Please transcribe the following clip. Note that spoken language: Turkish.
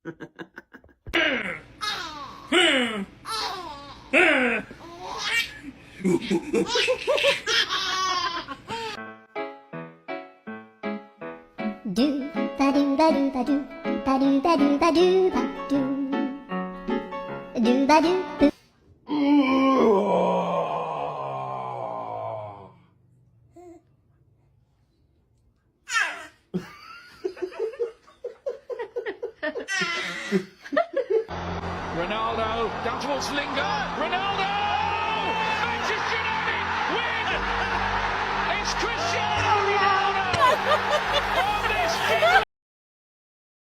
Do ba do ba do ba do ba do ba do ba do ba do ba do. Ronaldo down towards Lingard. Ronaldo! Manchester United win! It's Cristiano Ronaldo! On this